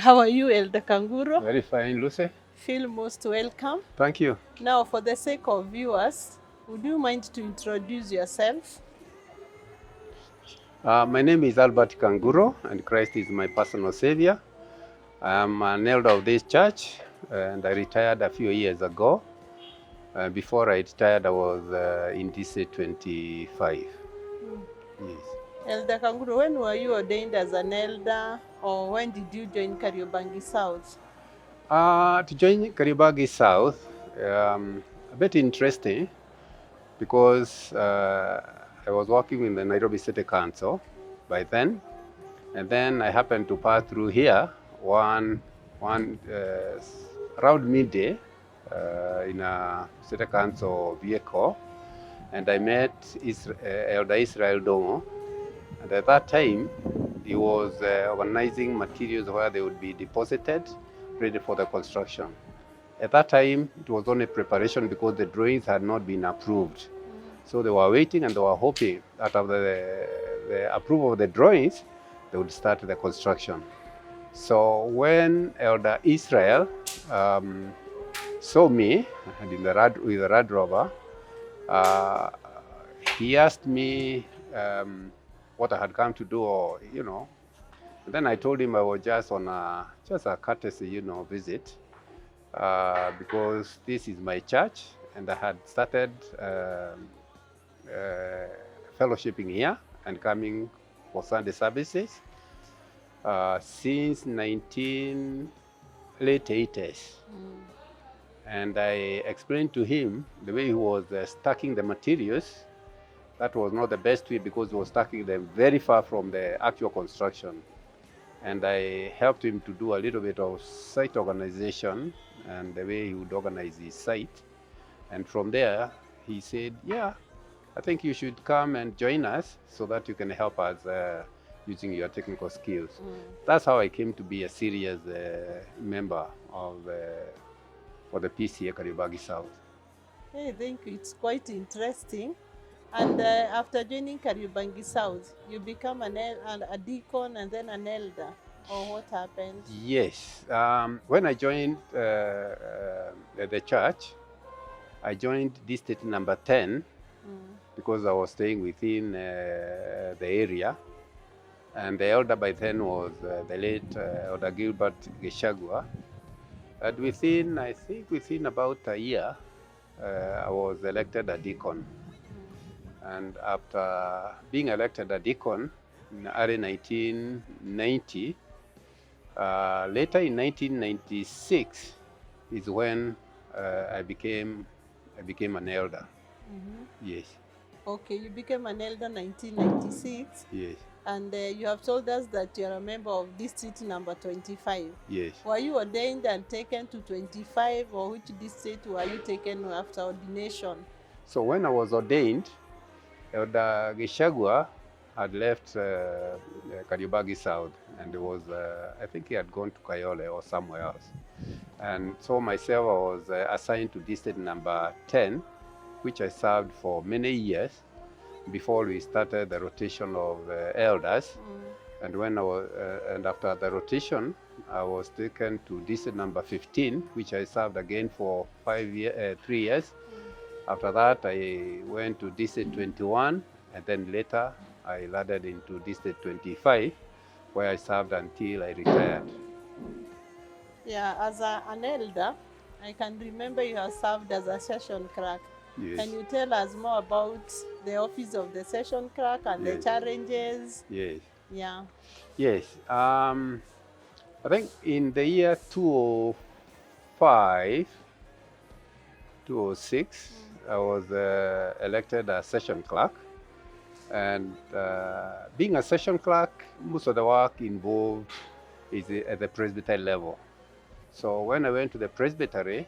How are you, Elder Kanguru? Very fine, Lucy. Feel most welcome. Thank you. Now, for the sake of viewers, would you mind to introduce yourself? My name is Albert Kanguru, and Christ is my personal savior. I'm an elder of this church, and I retired a few years ago. Before I retired, I was in DC 25. Yes. Elder Kanguru, when were you ordained as an elder, or when did you join Kariobangi South? To join Kariobangi South, a bit interesting because I was working in the Nairobi City Council by then, and then I happened to pass through here one around midday in a City Council vehicle, and I met Elder Israel Dongo, and at that time he was organizing materials where they would be deposited, ready for the construction. At that time, it was only preparation because the drawings had not been approved. So they were waiting and they were hoping that after the approval of the drawings, they would start the construction. So when Elder Israel saw me and with the Rad Rover, he asked me what I had come to do, or And then I told him I was just on a courtesy, visit, because this is my church, and I had started fellowshipping here and coming for Sunday services since late 80s. And I explained to him the way he was stacking the materials. That was not the best way because he was stacking them very far from the actual construction. And I helped him to do a little bit of site organization and the way he would organize his site. And from there, he said, yeah, I think you should come and join us so that you can help us using your technical skills. That's how I came to be a serious member of for the PCA Kariobangi South. I think it's quite interesting. And after joining Kariobangi South, you become a deacon and then an elder, or what happened? Yes. When I joined the church, I joined district number 10 because I was staying within the area. And the elder by then was the late Elder Gilbert Geshagua. And within about a year, I was elected a deacon. And after being elected a deacon in early 1990, later in 1996 is when I became an elder. Yes. Okay, you became an elder 1996. Yes. And you have told us that you are a member of district number 25. Yes. Were you ordained and taken to 25, or which district were you taken after ordination? So when I was ordained, Elder Geshagua had left Kariobangi South, and I think he had gone to Kayole or somewhere else. And so myself, I was assigned to district number 10, which I served for many years before we started the rotation of elders. And and after the rotation, I was taken to district number 15, which I served again for 3 years. After that, I went to district 21, and then later I landed into district 25, where I served until I retired. Yeah, as an elder, I can remember you have served as a session clerk. Yes. Can you tell us more about the office of the session clerk and the challenges? Yes. Yeah. Yes. I think in the year 2005, 2006, I was elected a session clerk. And being a session clerk, most of the work involved is at the presbytery level. So when I went to the presbytery,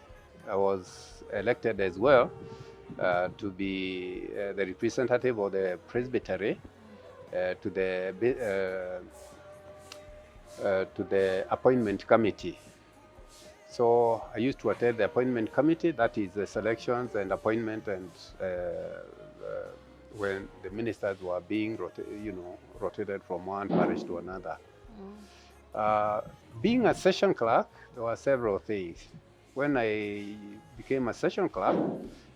I was elected as well to be the representative of the presbytery to the appointment committee. So I used to attend the appointment committee, that is the selections and appointment, and when the ministers were being rotated from one parish to another. Being a session clerk, there were several things. When I became a session clerk,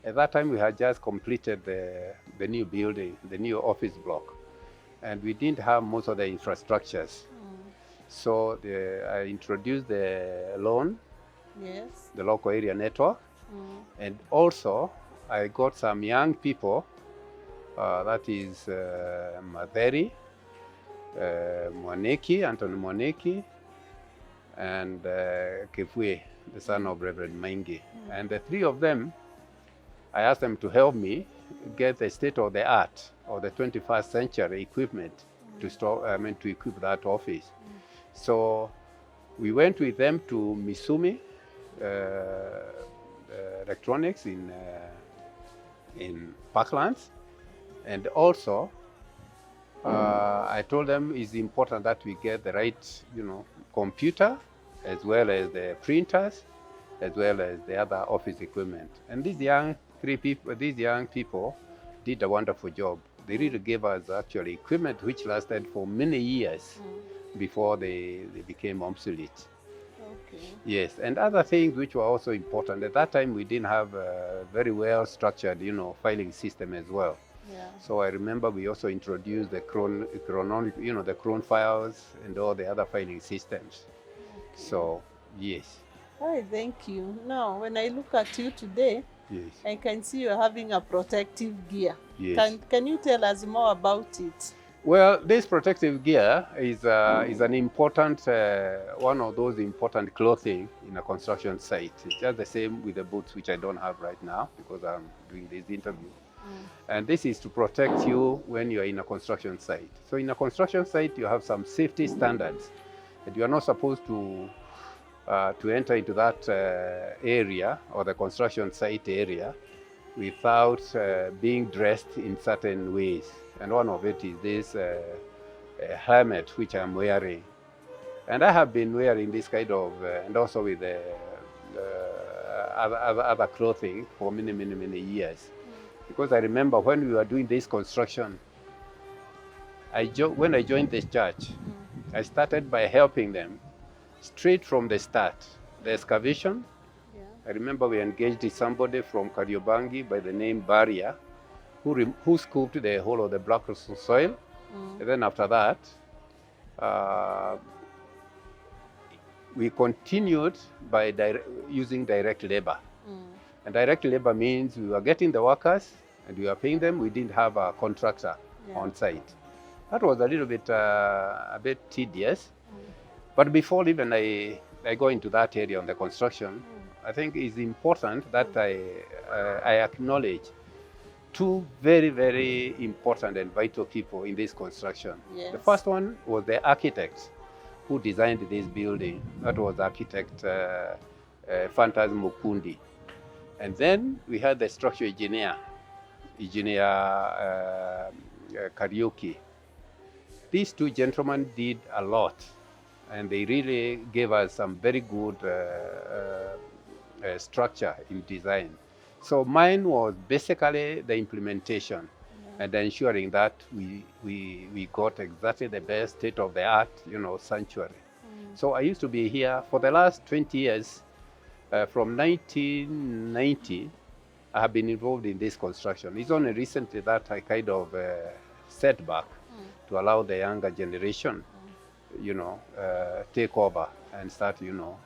at that time we had just completed the new building, the new office block, and we didn't have most of the infrastructures. So I introduced the loan, Yes. the local area network, and also I got some young people, that is Matheri, Anthony Mwaneki, and Kefue, the son of Reverend Maingi. And the three of them, I asked them to help me get the state-of-the-art or the 21st century equipment to equip that office. So we went with them to Misumi Electronics in Parklands, and also I told them it's important that we get the right, computer, as well as the printers, as well as the other office equipment. And these young people did a wonderful job. They really gave us actually equipment which lasted for many years before they became obsolete. Okay. Yes, and other things which were also important. At that time, we didn't have a very well structured, filing system as well. Yeah. So I remember we also introduced the the cron files and all the other filing systems. Okay. So, yes. Hi, thank you. Now, when I look at you today, Yes. I can see you're having a protective gear. Yes. Can you tell us more about it? Well, this protective gear is an important, one of those important clothing in a construction site. It's just the same with the boots, which I don't have right now because I'm doing this interview. And this is to protect you when you are in a construction site. So in a construction site, you have some safety standards, and you are not supposed to enter into that area or the construction site area without being dressed in certain ways. And one of it is this helmet which I'm wearing. And I have been wearing this kind of, and also with other clothing for many, many, many years. Because I remember when we were doing this construction, when I joined this church, I started by helping them straight from the start. The excavation, I remember we engaged somebody from Kariobangi by the name Barrier, who scooped the whole of the black soil. And then after that, we continued by using direct labor. And direct labor means we were getting the workers and we were paying them. We didn't have a contractor on site. That was a little bit a bit tedious. But before even I go into that area on the construction, I think it's important that I acknowledge two very, very important and vital people in this construction. Yes. The first one was the architect who designed this building. That was architect Ephantus Mukundi. And then we had the structural engineer Kariuki. These two gentlemen did a lot, and they really gave us some very good structure in design. So mine was basically the implementation and ensuring that we got exactly the best state-of-the-art, sanctuary. So I used to be here for the last 20 years. From 1990, I have been involved in this construction. It's only recently that I kind of set back to allow the younger generation, take over and start,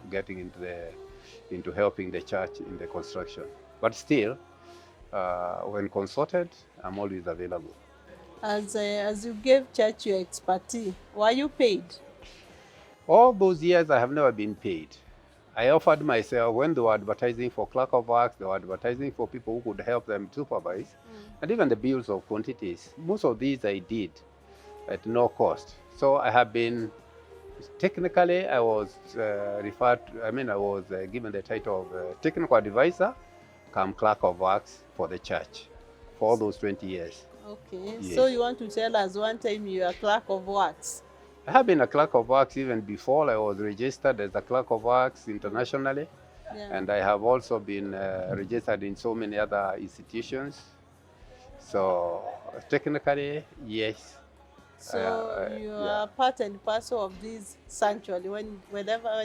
getting into helping the church in the construction. But still, when consulted, I'm always available. As you gave church your expertise, were you paid? All those years, I have never been paid. I offered myself when they were advertising for clerk of works, they were advertising for people who could help them supervise, and even the bills of quantities. Most of these I did at no cost. So I have been, technically, I was given the title of technical advisor, come clerk of works for the church for all those 20 years. Okay, Yes. So you want to tell us one time you were clerk of works? I have been a clerk of works even before I was registered as a clerk of works internationally. And I have also been registered in so many other institutions. So technically, yes. So you yeah. are part and parcel of this sanctuary when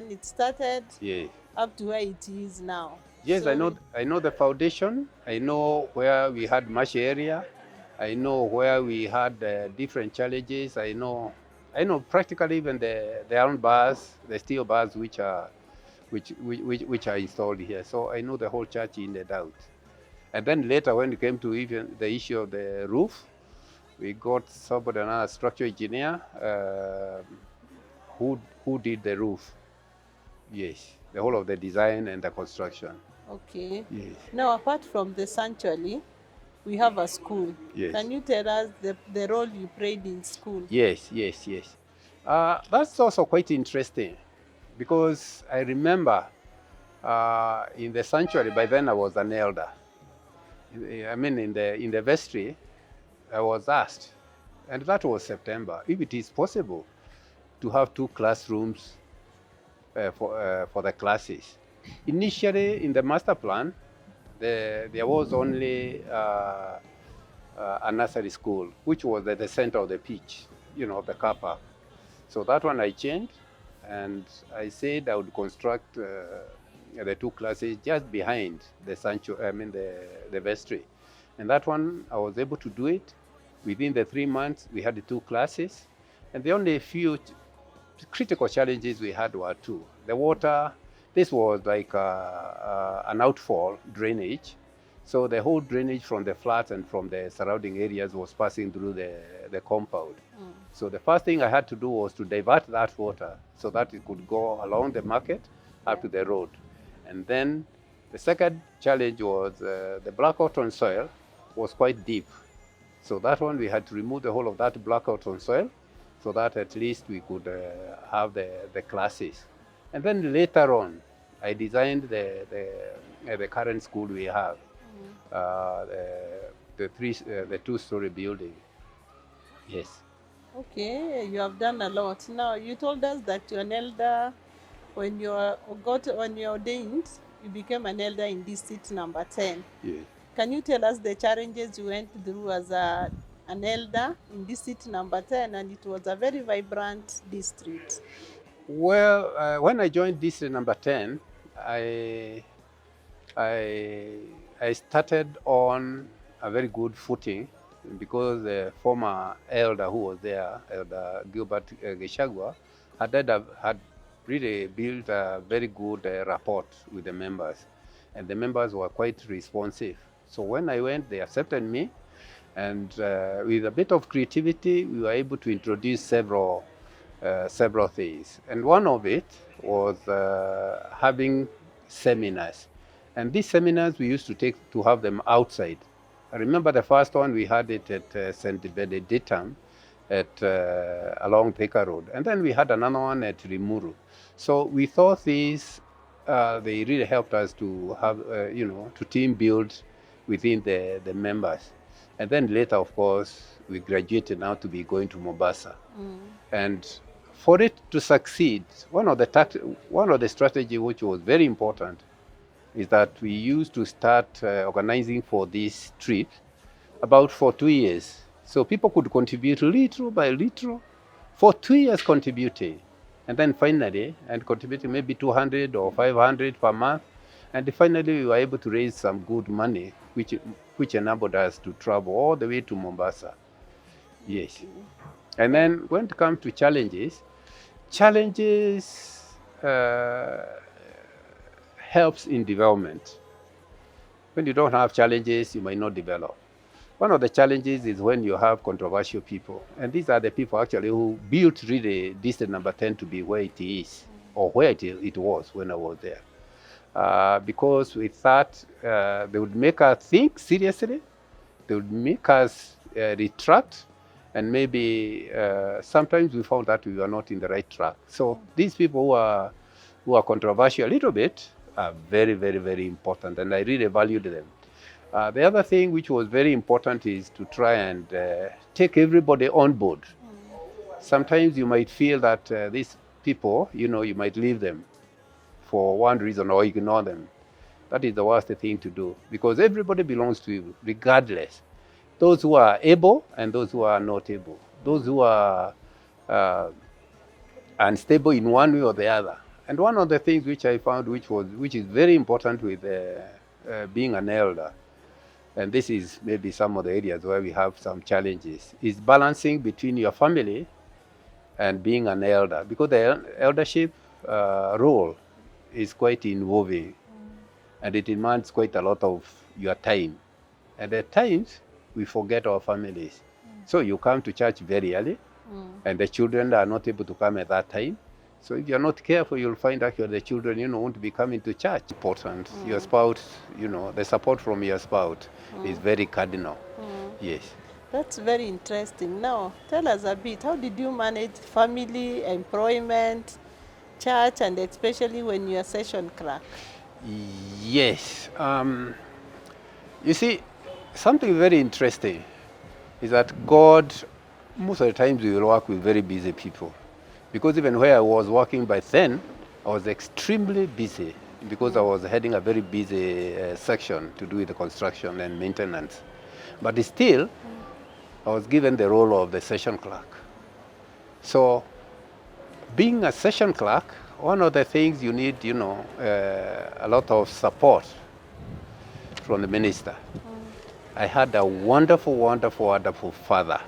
it started Yeah. up to where it is now. Yes, So I know the foundation. I know where we had marsh area. I know where we had different challenges. I know practically even the iron bars, the steel bars which are installed here. So I know the whole church in and out. And then later, when it came to even the issue of the roof, we got somebody, another structural engineer, who did the roof. Yes, the whole of the design and the construction. okay. Yes. Now, apart from the sanctuary, we have a school. Yes. Can you tell us the role you played in school? Yes. That's also quite interesting because I remember in the sanctuary, by then I was an elder. I mean, in the vestry, I was asked, and that was September, if it is possible to have 2 classrooms for the classes. Initially, in the master plan, there was only a nursery school, which was at the center of the pitch, the car park. So that one I changed, and I said I would construct the 2 classes just behind the the vestry. And that one, I was able to do it. Within the 3 months, we had the 2 classes, and the only few critical challenges we had were 2. The water, this was like an outfall drainage. So the whole drainage from the flats and from the surrounding areas was passing through the compound. So the first thing I had to do was to divert that water so that it could go along the market up to the road. And then the second challenge was the black cotton soil was quite deep. So that one, we had to remove the whole of that black cotton soil so that at least we could have the classes. And then later on, I designed the current school we have, the 2-story building. Yes. Okay, you have done a lot. Now, you told us that you're an elder. When you're ordained, you became an elder in district number 10. Yes. Can you tell us the challenges you went through as an elder in district number 10, and it was a very vibrant district? Well, when I joined district number 10, I started on a very good footing because the former elder who was there, Elder Gilbert Geshagwa, had really built a very good rapport with the members, and the members were quite responsive. So when I went, they accepted me, and with a bit of creativity, we were able to introduce several things. And one of it was having seminars. And these seminars we used to have them outside. I remember the first one we had it at St. Benedictum along Thika Road. And then we had another one at Limuru. So we thought these, they really helped us to have, to team build within the members. And then later, of course, we graduated now to be going to Mombasa. And for it to succeed, one of the strategy which was very important is that we used to start organizing for this trip about for 2 years. So people could contribute little by little for 2 years contributing. And then finally, and contributing maybe 200 or 500 per month. And finally, we were able to raise some good money, which enabled us to travel all the way to Mombasa. Yes. And then when it comes to challenges helps in development. When you don't have challenges, you might not develop. One of the challenges is when you have controversial people. And these are the people actually who built really district number 10 to be where it is, or where it was when I was there. Because we thought they would make us think seriously, they would make us retract, and maybe sometimes we found that we were not in the right track. So these people who are controversial a little bit are very, very, very important, and I really valued them. The other thing which was very important is to try and take everybody on board. Sometimes you might feel that these people, you might leave them for one reason or ignore them. That is the worst thing to do, because everybody belongs to you, regardless. Those who are able and those who are not able. those who are unstable in one way or the other. And one of the things which I found which is very important with being an elder, and this is maybe some of the areas where we have some challenges, is balancing between your family and being an elder, because the eldership role is quite involving, and it demands quite a lot of your time. And at times, we forget our families. So you come to church very early, and the children are not able to come at that time. So if you're not careful, you'll find actually the children, won't be coming to church. Important. Your spouse, the support from your spouse is very cardinal. Yes. That's very interesting. Now, tell us a bit, how did you manage family, employment, church, and especially when you're session clerk? Yes. You see, something very interesting is that God, most of the times we will work with very busy people. Because even where I was working by then, I was extremely busy because I was heading a very busy section to do with the construction and maintenance. But still, I was given the role of the session clerk. So, being a session clerk, one of the things you need, a lot of support from the minister. I had a wonderful, wonderful, wonderful father.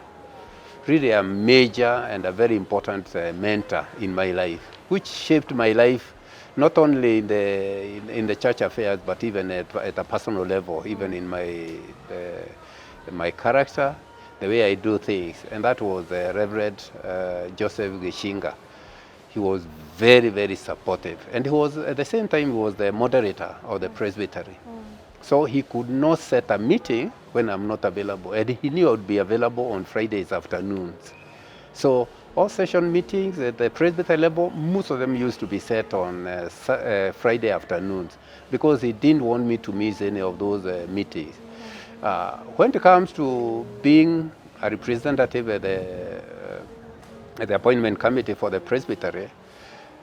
Really a major and a very important mentor in my life, which shaped my life not only in the church affairs, but even at a personal level, even in my character, the way I do things. And that was Reverend Joseph Gishinga. He was very, very supportive. And he was, at the same time, he was the moderator of the presbytery. So he could not set a meeting when I'm not available. And he knew I would be available on Fridays afternoons. So all session meetings at the presbytery level, most of them used to be set on Friday afternoons because he didn't want me to miss any of those meetings. When it comes to being a representative at the appointment committee for the presbytery,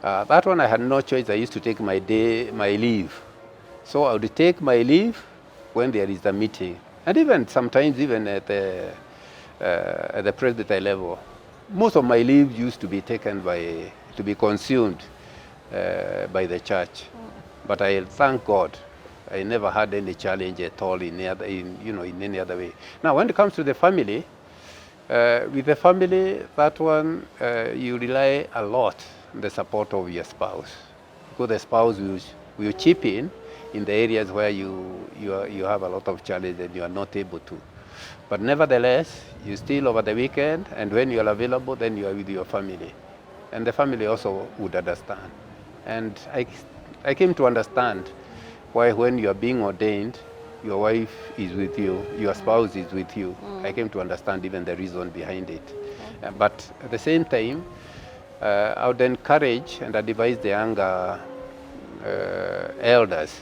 that one I had no choice. I used to take my leave. So I would take my leave when there is a meeting. And even sometimes, even at the presbytery level, most of my leave used to be taken to be consumed by the church. But I thank God, I never had any challenge at all in any other way. Now, when it comes to the family, with the family, that one, you rely a lot on the support of your spouse. Because the spouse will chip in the areas where you have a lot of challenge and you are not able to. But nevertheless, you still over the weekend, and when you are available, then you are with your family. And the family also would understand. And I came to understand why when you are being ordained, your wife is with you, your spouse is with you. I came to understand even the reason behind it. But at the same time, I would encourage and advise the younger elders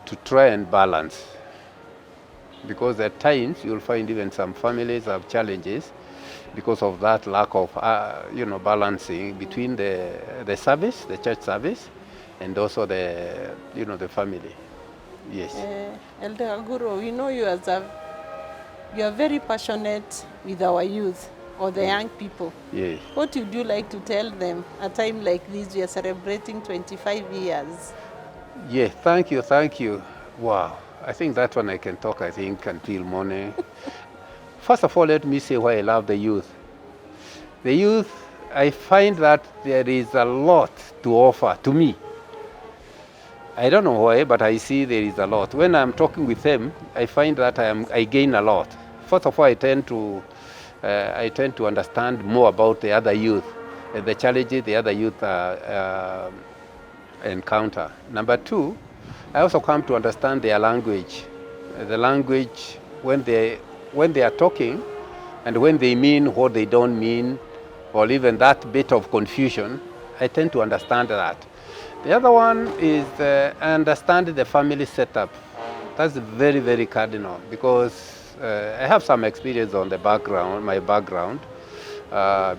to try and balance, because at times you'll find even some families have challenges because of that lack of balancing between the service, the church service, and also the family. Yes. Elder Kanguru, we know you are very passionate with our youth or the young people. Yes. What would you like to tell them at a time like this? We are celebrating 25 years. Yes, thank you. Wow, I think that one I can talk, until morning. First of all, let me say why I love the youth. The youth, I find that there is a lot to offer to me. I don't know why, but I see there is a lot. When I'm talking with them, I find that I gain a lot. First of all, I tend to understand more about the other youth, the challenges the other youth encounter. Number two, I also come to understand their language. The language when they are talking, and when they mean what they don't mean, or even that bit of confusion, I tend to understand that. The other one is understanding the family setup. That's very, very cardinal, because I have some experience on my background,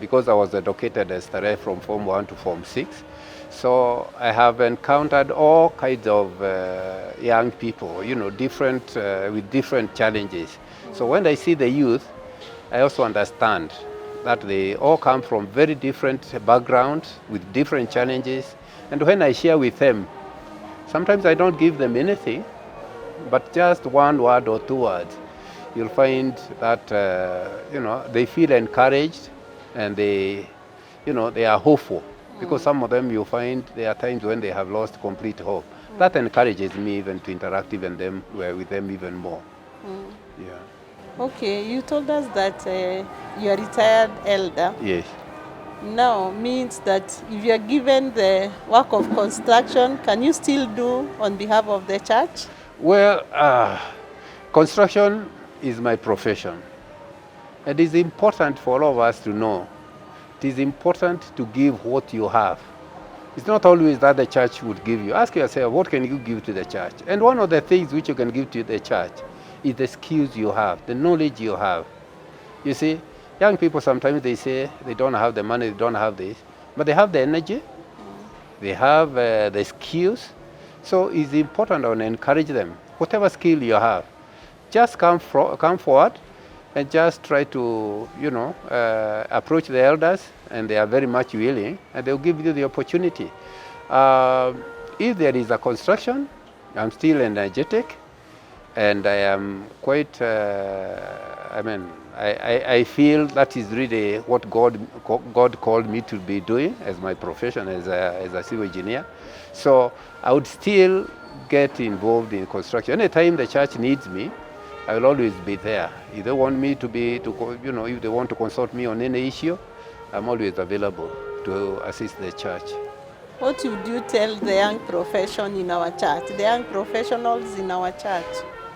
because I was educated as from Form 1 to Form 6. So I have encountered all kinds of young people, with different challenges. So when I see the youth, I also understand that they all come from very different backgrounds with different challenges. And when I share with them, sometimes I don't give them anything, but just one word or two words. You'll find that they feel encouraged, and they are hopeful, because some of them, you find there are times when they have lost complete hope. That encourages me even to interact with them even more. Yeah. Okay, you told us that you're a retired elder. Yes. Now means that if you're given the work of construction, can you still do on behalf of the church? Well, construction is my profession. It is important for all of us to know. It is important to give what you have. It's not always that the church would give you. Ask yourself, what can you give to the church? And one of the things which you can give to the church is the skills you have, the knowledge you have. You see, young people sometimes they say they don't have the money, they don't have this, but they have the energy, they have the skills. So it's important to encourage them. Whatever skill you have, just come forward and just try to, approach the elders, and they are very much willing, and they'll give you the opportunity. If there is a construction, I'm still energetic, and I am quite, I feel that is really what God called me to be doing as my profession as a civil engineer. So I would still get involved in construction. Anytime the church needs me, I will always be there. If they want me if they want to consult me on any issue, I'm always available to assist the church. What would you tell the young profession in our church, the young professionals in our church?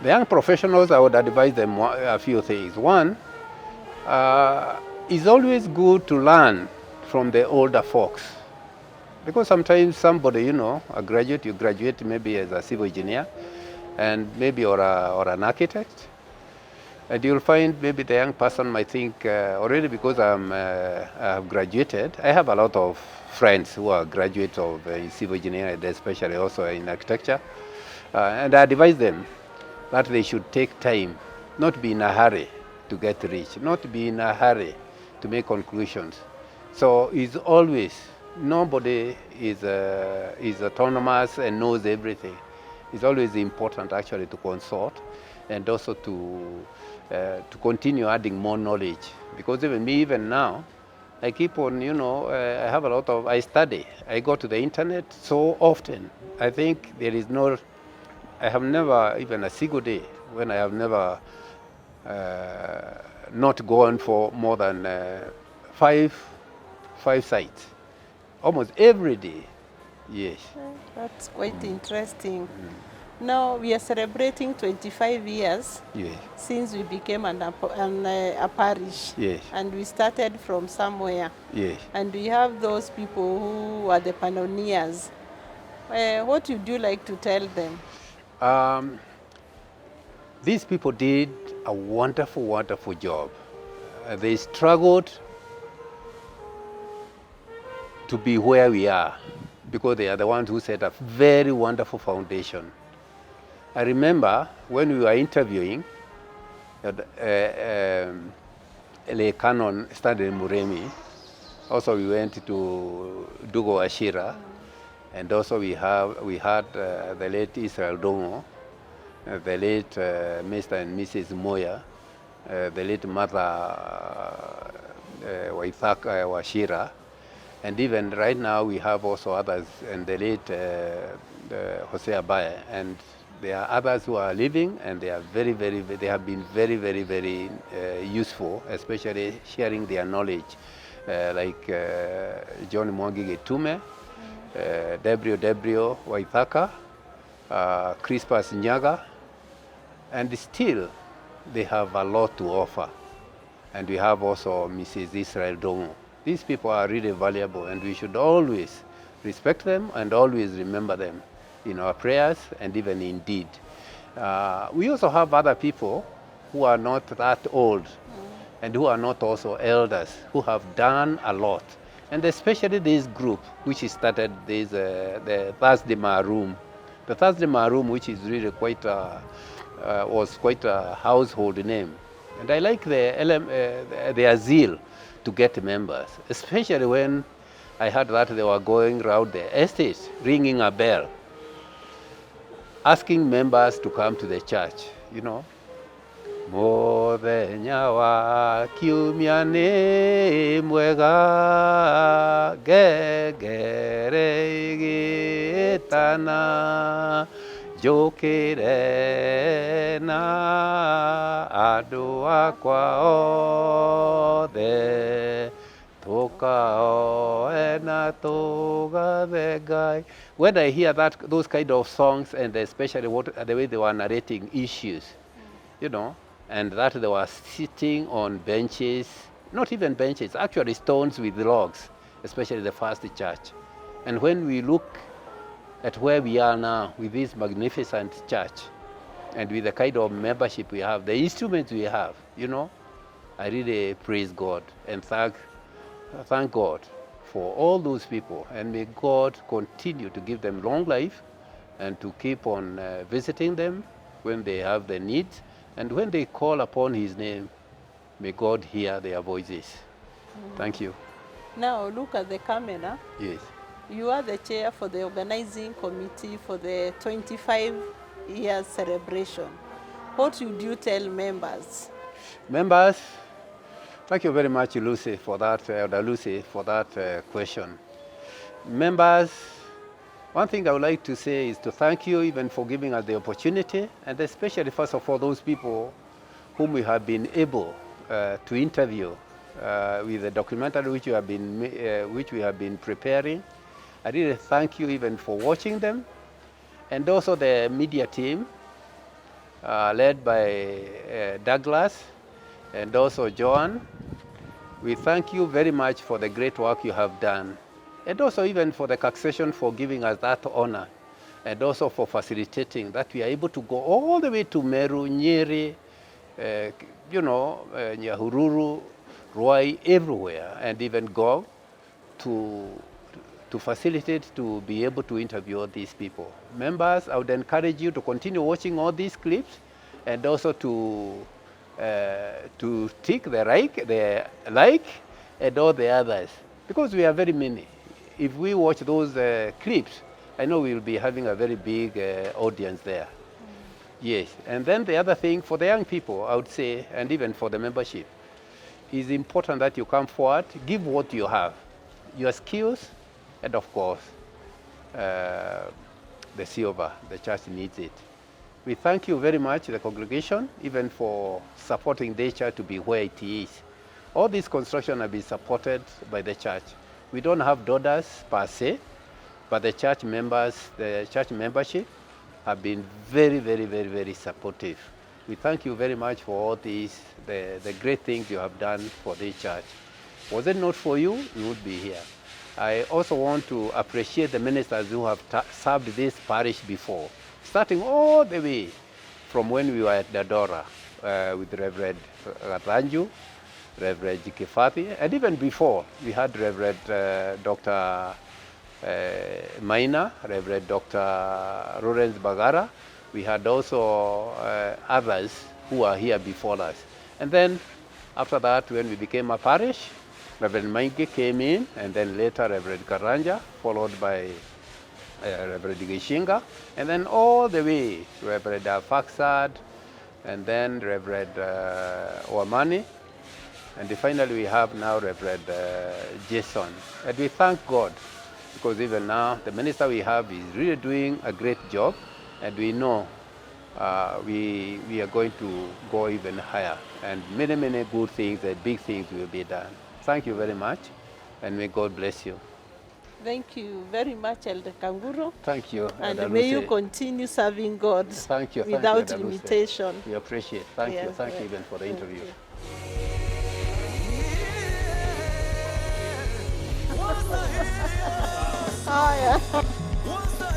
The young professionals, I would advise them a few things. One, it's always good to learn from the older folks. Because sometimes somebody, a graduate, you graduate maybe as a civil engineer, and maybe or an architect, and you'll find maybe the young person might think already, because I have graduated. I have a lot of friends who are graduates of civil engineering, especially also in architecture, and I advise them that they should take time, not be in a hurry to get rich, not be in a hurry to make conclusions. So it's always, nobody is autonomous and knows everything. It's always important actually to consult, and also to continue adding more knowledge. Because even now, I keep on, I have a lot of, I study. I go to the internet so often. I think I have never, even a single day, when I have never not gone for more than five sites. Almost every day. Yes. That's quite interesting. Now we are celebrating 25 years since we became a parish. Yes. And we started from somewhere. Yes. And we have those people who are the pioneers. What would you like to tell them? These people did a wonderful, wonderful job. They struggled to be where we are, because they are the ones who set a very wonderful foundation. I remember when we were interviewing Leah Canon studied in Muremi. Also we went to Dugo Ashira, and also we had the late Israel Dongo, the late Mr. and Mrs. Moya, the late Mother Waithaka Washira, and even right now we have also others, and the late Jose Abaye, and there are others who are living, and they are they have been very, very, very useful, especially sharing their knowledge, like John Mwangi Getume, Debrio Waithaka, Crispus Nyaga, and still they have a lot to offer. And we have also Mrs. Israel Dongo. These people are really valuable, and we should always respect them and always remember them in our prayers and even in deed. We also have other people who are not that old and who are not also elders, who have done a lot. And especially this group, which started this, the Thursday Maroom. The Thursday Maroom, which is really was quite a household name. And I like their zeal to get members, especially when I heard that they were going around the estate, ringing a bell, asking members to come to the church, you know. Mũthenya wa kiumia nĩ mwega, ngengere ĩgĩtana, njũkĩre na andũ akwa othe, tũkaoe na tũgathe Ngai. When I hear those kind of songs, and especially the way they were narrating issues, you know, and that they were sitting on benches, not even benches, actually stones with logs, especially the first church. And when we look at where we are now with this magnificent church, and with the kind of membership we have, the instruments we have, you know, I really praise God and thank God for all those people, and may God continue to give them long life and to keep on visiting them when they have the needs. And when they call upon His name, may God hear their voices. Thank you. Now look at the camera. Yes. You are the chair for the organizing committee for the 25 years celebration. What would you tell members? Members, thank you very much, Lucy, for that, Lucy, for that question. Members, one thing I would like to say is to thank you even for giving us the opportunity, and especially first of all those people whom we have been able to interview with the documentary which we have been preparing. I really thank you even for watching them, and also the media team led by Douglas and also Joan. We thank you very much for the great work you have done, and also even for the Succession for giving us that honor, and also for facilitating that we are able to go all the way to Meru, Nyeri, Nyahururu, Ruai, everywhere, and even go to facilitate to be able to interview all these people. Members, I would encourage you to continue watching all these clips, and also to tick the like and all the others, because we are very many. If we watch those clips, I know we will be having a very big audience there. Yes, and then the other thing for the young people, I would say, and even for the membership, is important that you come forward, give what you have, your skills, and of course, the silver. The church needs it. We thank you very much, the congregation, even for supporting the church to be where it is. All this construction have been supported by the church. We don't have donors per se, but the church members, the church membership have been very, very, very, very supportive. We thank you very much for all these, the great things you have done for the church. Was it not for you, we would be here. I also want to appreciate the ministers who have served this parish before, starting all the way from when we were at Dadora with Reverend Ranju, Reverend Kifathi, and even before we had Reverend Dr. Maina, Reverend Dr. Lawrence Bagara. We had also others who are here before us. And then after that, when we became a parish, Reverend Mainge came in, and then later Reverend Karanja, followed by Reverend Gishinga, and then all the way Reverend Faxad, and then Reverend Wamani, and finally we have now Reverend Jason. And we thank God, because even now the minister we have is really doing a great job, and we know we are going to go even higher, and many, many good things and big things will be done. Thank you very much, and may God bless you. Thank you very much, Elder Kanguru. Thank you. And may you continue serving God Thank you. without Thank you, limitation. We appreciate. Thank you. Thank you even for the interview. You. Oh, yeah.